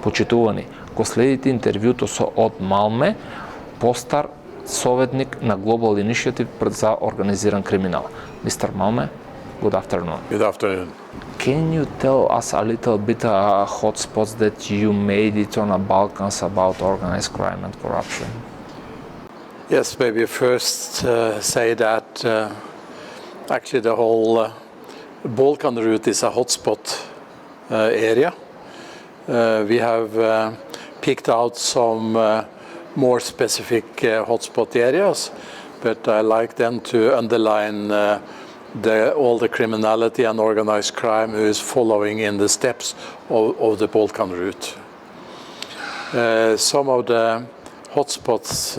Почитувани, го следите интервјуто со од Малме, постар советник на Global Initiative за организиран криминал. Mr. Malme, good afternoon. Good afternoon. Can you tell us a little bit hotspots that you made it on the Balkans about organized crime and corruption? Yes, maybe first say that actually the whole Balkan route is a hotspot area. We have picked out some more specific hotspot areas, but I like then to underline all the criminality and organized crime who is following in the steps of the Balkan route. Some of the hotspots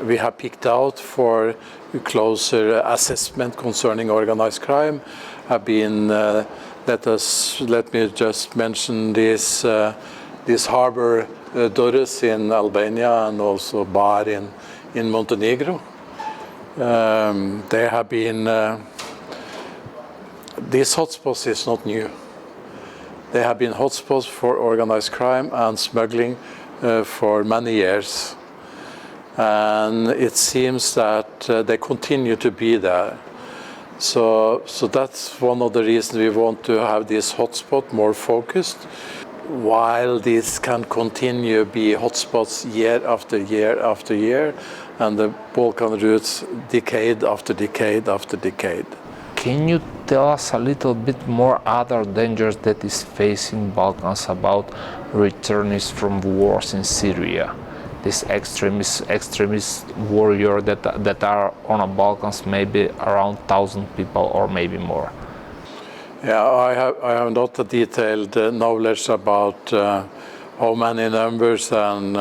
we have picked out for closer assessment concerning organized crime have been, let me just mention this harbor Durrës in Albania and also Bar in Montenegro. They have been, these hotspots is not new. They have been hotspots for organized crime and smuggling for many years. And it seems that they continue to be there. So that's one of the reasons we want to have this hotspot more focused, while this can continue be hotspots year after year after year, and the Balkan routes decade after decade after decade. Can you tell us a little bit more other dangers that is facing Balkans about returnees from wars in Syria? This extremist warrior that are on the Balkans, maybe around 1,000 people or maybe more. Yeah, I have not a detailed knowledge about how many numbers, and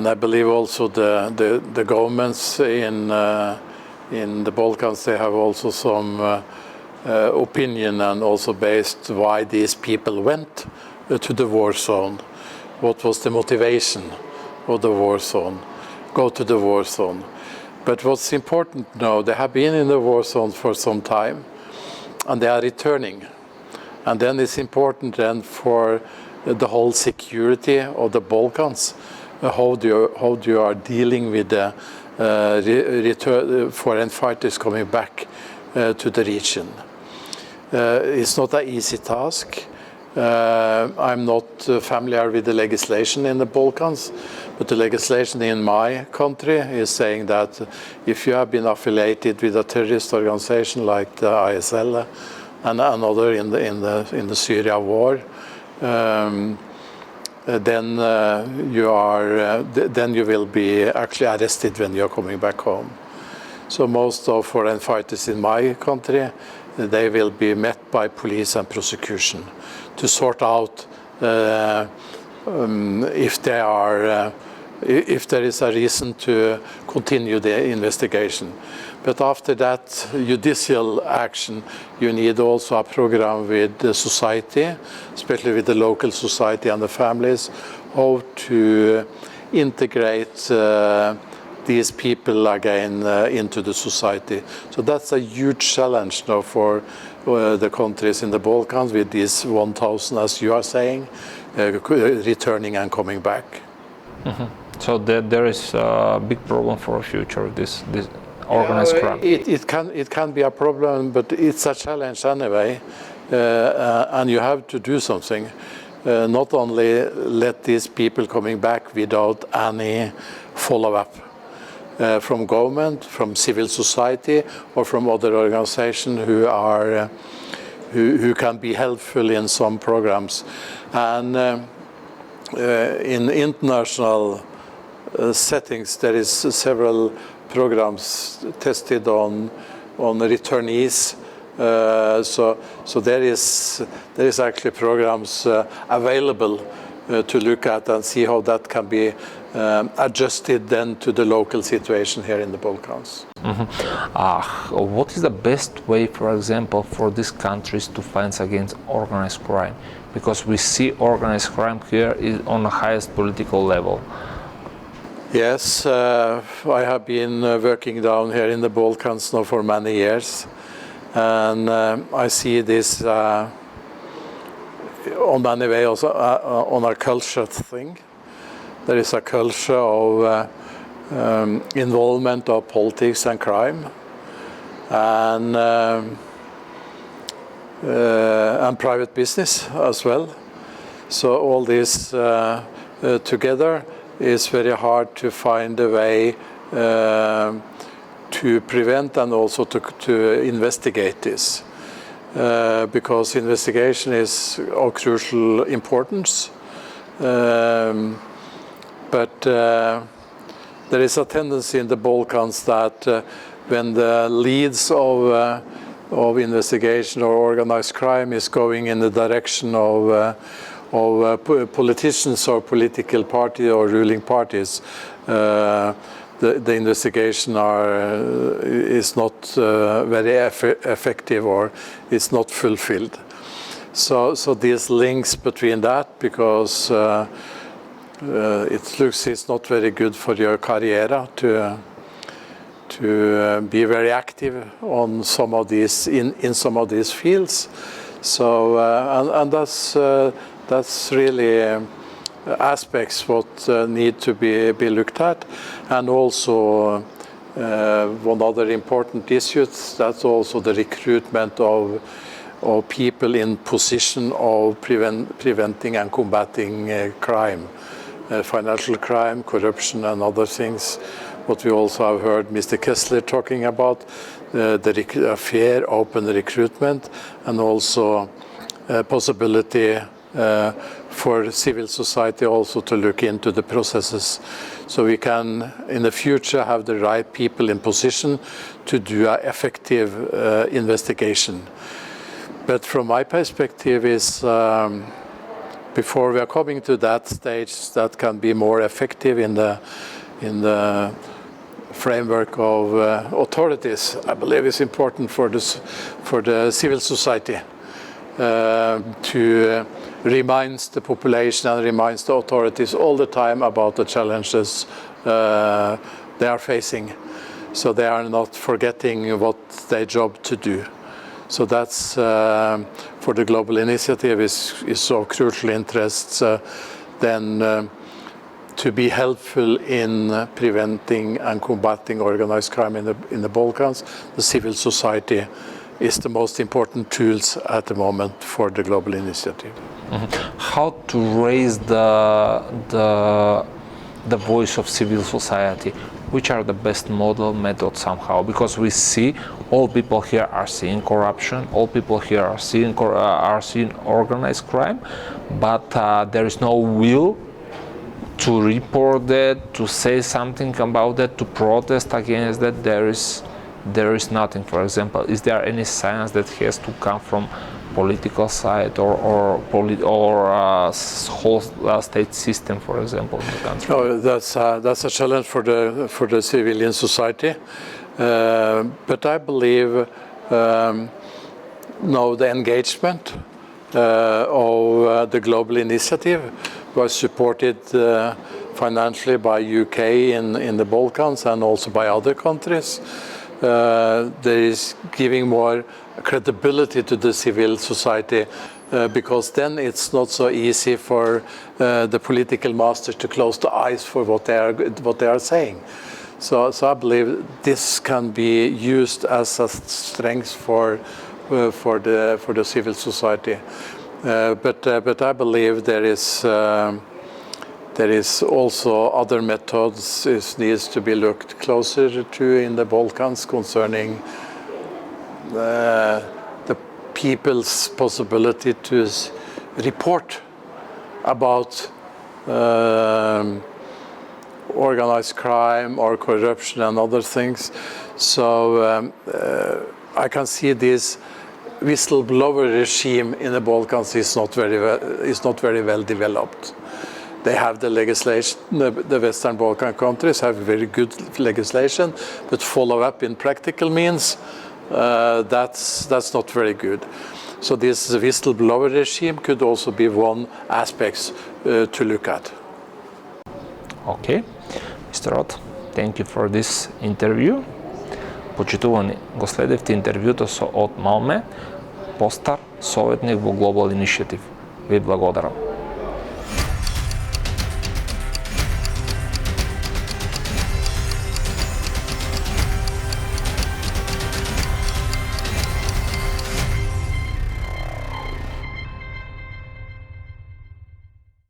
I believe also the governments in the Balkans, they have also some opinion and also based why these people went to the war zone. What was the motivation of the war zone? Go to the war zone. But what's important now, they have been in the war zone for some time, and they are returning. And then it's important then for the whole security of the Balkans, how you are dealing with the foreign fighters coming back to the region. It's not an easy task. I'm not familiar with the legislation in the Balkans, but the legislation in my country is saying that if you have been affiliated with a terrorist organization like the ISL and another in the Syria war, then you will be actually arrested when you are coming back home. So most of foreign fighters in my country, they will be met by police and prosecution to sort out if there is a reason to continue the investigation. But after that judicial action, you need also a program with the society, especially with the local society and the families, how to integrate these people again into the society. So that's a huge challenge now for the countries in the Balkans with these 1,000, as you are saying, returning and coming back. Mm-hmm. So there is a big problem for the future, this organized crime. It can be a problem, but it's a challenge anyway, and you have to do something. Not only let these people coming back without any follow-up from government, from civil society, or from other organizations who can be helpful in some programs. And in international settings, there is several programs tested on returnees. So there is actually programs available to look at and see how that can be adjusted then to the local situation here in the Balkans. Mm-hmm. What is the best way, for example, for these countries to fight against organized crime? Because we see organized crime here is on the highest political level. Yes, I have been working down here in the Balkans now for many years, and I see this on many ways also on a culture thing. There is a culture of involvement of politics and crime, and private business as well. So all this together is very hard to find a way to prevent and also to investigate this, because investigation is of crucial importance. But there is a tendency in the Balkans that when the leads of investigation or organized crime is going in the direction of politicians or political party or ruling parties, the investigation is not very effective or is not fulfilled. So these links between that, because it looks it's not very good for your career to be very active on some of these in some of these fields. So and that's really aspects what need to be looked at. And also one other important issue, that's also the recruitment of people in position of preventing and combating crime, financial crime, corruption and other things. What we also have heard Mr. Kessler talking about, the fair, open recruitment, and also possibility for civil society also to look into the processes, so we can in the future have the right people in position to do an effective investigation. But from my perspective is before we are coming to that stage that can be more effective in the framework of authorities, I believe it's important for the civil society to reminds the population and reminds the authorities all the time about the challenges they are facing, so they are not forgetting what their job to do. So that's for the global initiative is of crucial interest then to be helpful in preventing and combating organized crime in the Balkans. The civil society is the most important tools at the moment for the global initiative. Mm-hmm. How to raise the voice of civil society? Which are the best methods somehow? Because we see all people here are seeing corruption, all people here are seeing organized crime, but there is no will to report that, to say something about that, to protest against that. There is nothing. For example, is there any science that has to come from political side or whole state system, for example, in the country? No, that's a challenge for the civilian society, but I believe now the engagement of the global initiative was supported financially by UK in the Balkans and also by other countries. There is giving more credibility to the civil society because then it's not so easy for the political masters to close the eyes for what they are saying. So I believe this can be used as a strength for the civil society. But I believe there is also other methods needs to be looked closer to in the Balkans concerning the people's possibility to report about organized crime or corruption and other things. So I can see this whistleblower regime in the Balkans is not very well developed. They have the legislation, the Western Balkan countries have very good legislation, but follow up in practical means, that's not very good. So this whistleblower regime could also be one aspect to look at. Okay, Mr. Roth, thank you for this interview. Почитувани, го следевте интервјуто со Од Малме, постар советник во Global Initiative. Ви благодарам.